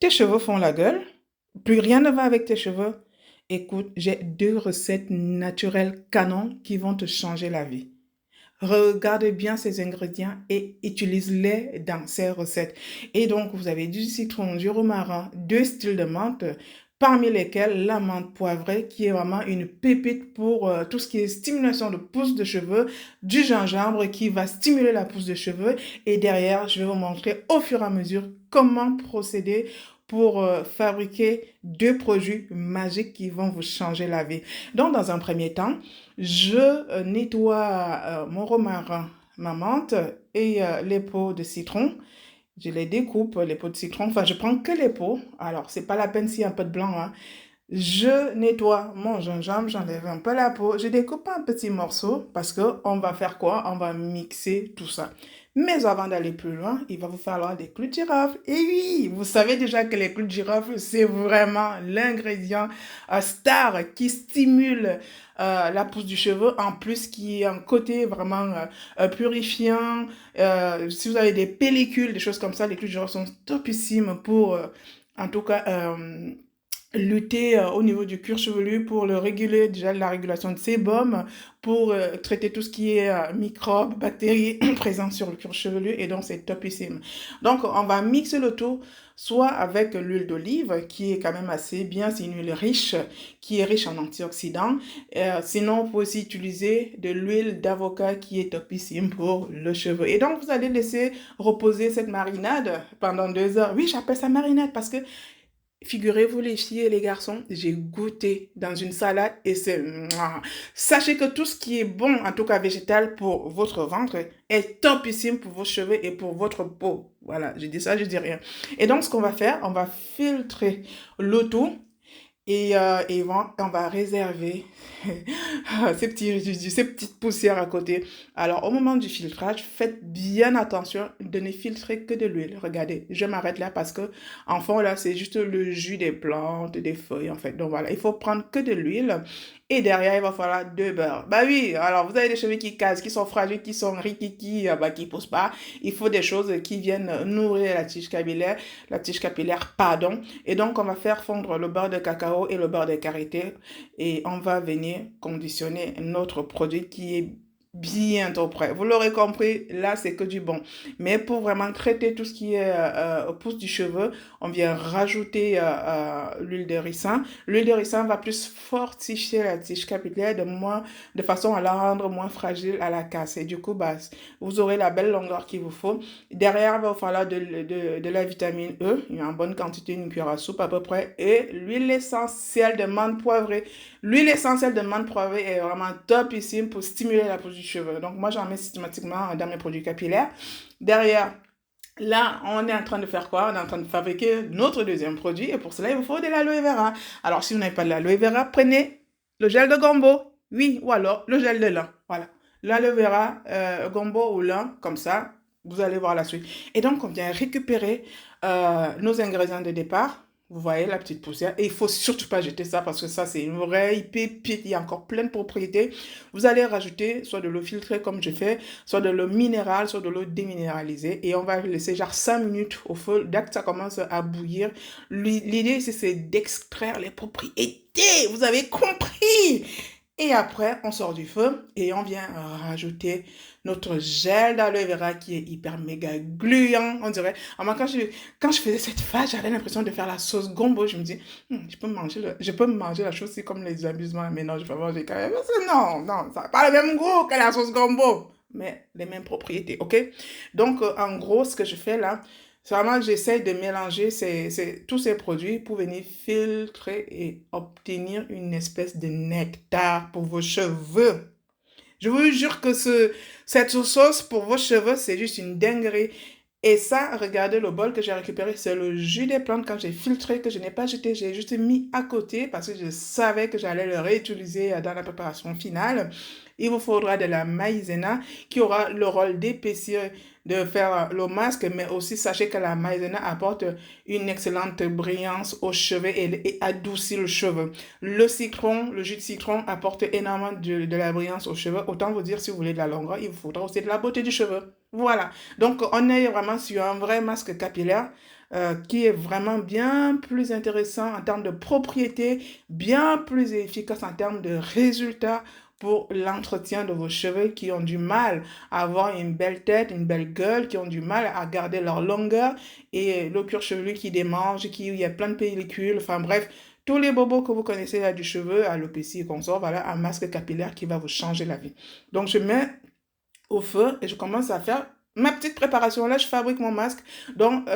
Tes cheveux font la gueule, plus rien ne va avec tes cheveux. Écoute, j'ai deux recettes naturelles canon qui vont te changer la vie. Regarde bien ces ingrédients et utilise-les dans ces recettes. Et donc, vous avez du citron, du romarin, deux styles de menthe, parmi lesquels la menthe poivrée, qui est vraiment une pépite pour tout ce qui est stimulation de pousse de cheveux, du gingembre qui va stimuler la pousse de cheveux. Et derrière, je vais vous montrer au fur et à mesure comment procéder pour fabriquer deux produits magiques qui vont vous changer la vie. Donc, dans un premier temps, je nettoie mon romarin, ma menthe et les peaux de citron. Je les découpe, les peaux de citron. Enfin, je prends que les peaux. Alors, c'est pas la peine s'il y a un peu de blanc, hein. Je nettoie mon gingembre, j'enlève un peu la peau, je découpe en petits morceaux parce que on va faire quoi? On va mixer tout ça. Mais avant d'aller plus loin, il va vous falloir des clous de girofle. Et oui, vous savez déjà que les clous de girofle, c'est vraiment l'ingrédient star qui stimule la pousse du cheveu, en plus qui est un côté vraiment purifiant. Si vous avez des pellicules, des choses comme ça, les clous de girofle sont topissimes pour, en tout cas, lutter au niveau du cuir chevelu pour le réguler, déjà la régulation de sébum, pour traiter tout ce qui est microbes, bactéries présents sur le cuir chevelu et donc c'est topissime. Donc on va mixer le tout soit avec l'huile d'olive qui est quand même assez bien, c'est une huile riche qui est riche en antioxydants. Sinon, on peut aussi utiliser de l'huile d'avocat qui est topissime pour le cheveu. Et donc vous allez laisser reposer cette marinade pendant 2 heures. Oui, j'appelle ça marinade parce que figurez-vous les filles et les garçons, j'ai goûté dans une salade et c'est... mouah. Sachez que tout ce qui est bon, en tout cas végétal pour votre ventre, est topissime pour vos cheveux et pour votre peau. Voilà, j'ai dit ça, je dis rien. Et donc ce qu'on va faire, on va filtrer l'eau tout et on va réserver ces petites poussières à côté. Alors, au moment du filtrage, faites bien attention de ne filtrer que de l'huile. Regardez, je m'arrête là parce que, en fond, là, c'est juste le jus des plantes, des feuilles, en fait. Donc, voilà, il faut prendre que de l'huile. Et derrière, il va falloir deux beurres. Bah oui, alors, vous avez des cheveux qui cassent, qui sont fragiles, qui sont rikiki, bah, qui poussent pas. Il faut des choses qui viennent nourrir la tige capillaire, pardon. Et donc, on va faire fondre le beurre de cacao et le beurre de karité et on va venir conditionner notre produit qui est bientôt prêt. Vous l'aurez compris, là, c'est que du bon. Mais pour vraiment traiter tout ce qui est pousse du cheveu, on vient rajouter l'huile de ricin. L'huile de ricin va plus fortifier la tige capillaire de façon à la rendre moins fragile à la casse. Et du coup, bah, vous aurez la belle longueur qu'il vous faut. Derrière, il va falloir de la vitamine E, en bonne quantité, une cuillère à soupe à peu près, et l'huile essentielle de menthe poivrée. L'huile essentielle de menthe poivrée est vraiment topissime pour stimuler la pousse du cheveu. Donc, moi, j'en mets systématiquement dans mes produits capillaires. Derrière, là, on est en train de faire quoi? On est en train de fabriquer notre deuxième produit, et pour cela, il vous faut de l'aloe vera. Alors, si vous n'avez pas de l'aloe vera, prenez le gel de gombo. Oui, ou alors le gel de lin. Voilà. L'aloe vera, gombo ou lin, comme ça, vous allez voir la suite. Et donc, on vient récupérer nos ingrédients de départ. Vous voyez la petite poussière. Et il faut surtout pas jeter ça parce que ça, c'est une vraie pépite. Il y a encore plein de propriétés. Vous allez rajouter soit de l'eau filtrée comme je fais, soit de l'eau minérale, soit de l'eau déminéralisée. Et on va laisser genre 5 minutes au feu. Dès que ça commence à bouillir, l'idée ici, c'est d'extraire les propriétés. Vous avez compris? Et après, on sort du feu et on vient rajouter notre gel d'aloe vera qui est hyper méga gluant, on dirait. Alors, moi, quand je faisais cette phase, j'avais l'impression de faire la sauce gombo. Je me dis, je peux manger la chose, c'est comme les amusements. Mais non, je peux manger quand même. Non, non, ça n'a pas le même goût que la sauce gombo. Mais les mêmes propriétés, ok? Donc, en gros, ce que je fais là, c'est vraiment que j'essaie de mélanger tous ces produits pour venir filtrer et obtenir une espèce de nectar pour vos cheveux. Je vous jure que cette sauce pour vos cheveux, c'est juste une dinguerie. Et ça, regardez le bol que j'ai récupéré, c'est le jus des plantes quand j'ai filtré, que je n'ai pas jeté, j'ai juste mis à côté parce que je savais que j'allais le réutiliser dans la préparation finale. Il vous faudra de la maïzena qui aura le rôle d'épaissir, de faire le masque, mais aussi sachez que la maïzena apporte une excellente brillance aux cheveux et adoucit le cheveu. Le citron, le jus de citron apporte énormément de la brillance aux cheveux. Autant vous dire, si vous voulez de la longueur, il vous faudra aussi de la beauté du cheveu. Voilà. Donc, on est vraiment sur un vrai masque capillaire qui est vraiment bien plus intéressant en termes de propriété, bien plus efficace en termes de résultats pour l'entretien de vos cheveux qui ont du mal à avoir une belle tête, une belle gueule, qui ont du mal à garder leur longueur et le cuir chevelu qui démange, qui il y a plein de pellicules, enfin bref, tous les bobos que vous connaissez là du cheveu, alopécie et consort, voilà un masque capillaire qui va vous changer la vie. Donc je mets au feu et je commence à faire ma petite préparation. Là, je fabrique mon masque. Donc,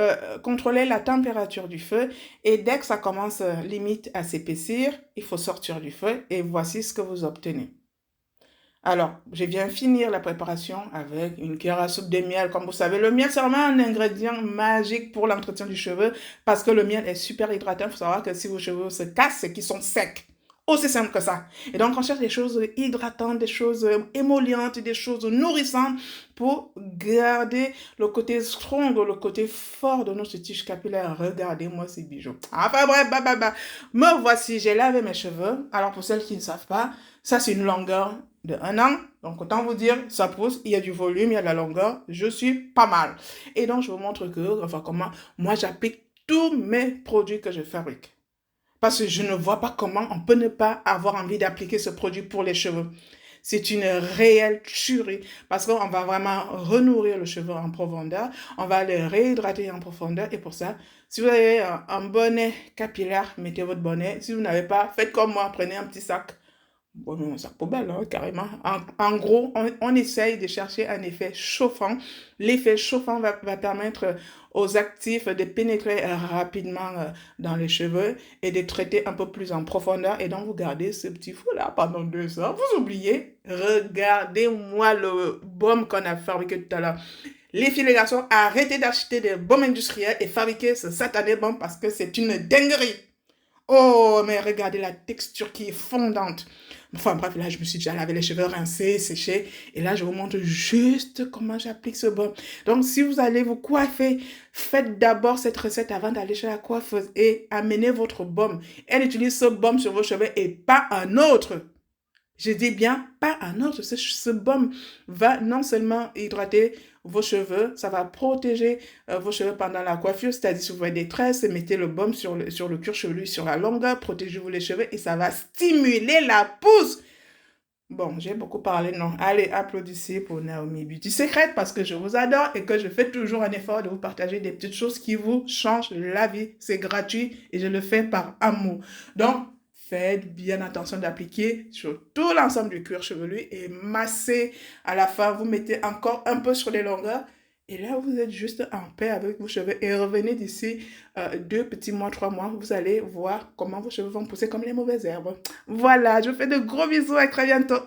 contrôler la température du feu. Et dès que ça commence limite à s'épaissir, il faut sortir du feu. Et voici ce que vous obtenez. Alors, je viens finir la préparation avec une cuillère à soupe de miel. Comme vous savez, le miel, c'est vraiment un ingrédient magique pour l'entretien du cheveu parce que le miel est super hydratant. Il faut savoir que si vos cheveux se cassent, c'est qu'ils sont secs. Aussi simple que ça. Et donc, on cherche des choses hydratantes, des choses émollientes, des choses nourrissantes pour garder le côté strong, le côté fort de notre tige capillaire. Regardez-moi ces bijoux. Enfin bref, me voici, j'ai lavé mes cheveux. Alors, pour celles qui ne savent pas, ça, c'est une longueur de 1 an. Donc, autant vous dire, ça pousse, il y a du volume, il y a de la longueur. Je suis pas mal. Et donc, je vous montre comment moi, j'applique tous mes produits que je fabrique. Parce que je ne vois pas comment on peut ne pas avoir envie d'appliquer ce produit pour les cheveux. C'est une réelle tuerie parce qu'on va vraiment renourrir le cheveu en profondeur, on va le réhydrater en profondeur et pour ça, si vous avez un bonnet capillaire, mettez votre bonnet. Si vous n'avez pas, faites comme moi, prenez un petit sac. Bon, un sac poubelle, hein, carrément. En gros, on essaye de chercher un effet chauffant. L'effet chauffant va permettre aux actifs de pénétrer rapidement dans les cheveux et de traiter un peu plus en profondeur. Et donc, vous gardez ce petit fou-là pendant 2 heures. Vous oubliez, regardez-moi le baume qu'on a fabriqué tout à l'heure. Les filles, les garçons, arrêtez d'acheter des baumes industriels et fabriquez ce satané baume parce que c'est une dinguerie. Oh, mais regardez la texture qui est fondante. Enfin bref, là, je me suis déjà lavé les cheveux, rincés, séchés. Et là, je vous montre juste comment j'applique ce baume. Donc, si vous allez vous coiffer, faites d'abord cette recette avant d'aller chez la coiffeuse et amenez votre baume. Elle utilise ce baume sur vos cheveux et pas un autre. Je dis bien pas un autre. Ce baume va non seulement hydrater vos cheveux, ça va protéger vos cheveux pendant la coiffure, c'est-à-dire si vous avez des tresses, mettez le baume sur le cuir chevelu, sur la longueur, protégez-vous les cheveux et ça va stimuler la pousse. Bon, j'ai beaucoup parlé, non. Allez, applaudissez pour Naomi Beauty Secret parce que je vous adore et que je fais toujours un effort de vous partager des petites choses qui vous changent la vie. C'est gratuit et je le fais par amour. Donc, faites bien attention d'appliquer sur tout l'ensemble du cuir chevelu et massez à la fin. Vous mettez encore un peu sur les longueurs. Et là, vous êtes juste en paix avec vos cheveux et revenez d'ici 2 petits mois, 3 mois. Vous allez voir comment vos cheveux vont pousser comme les mauvaises herbes. Voilà, je vous fais de gros bisous et à très bientôt.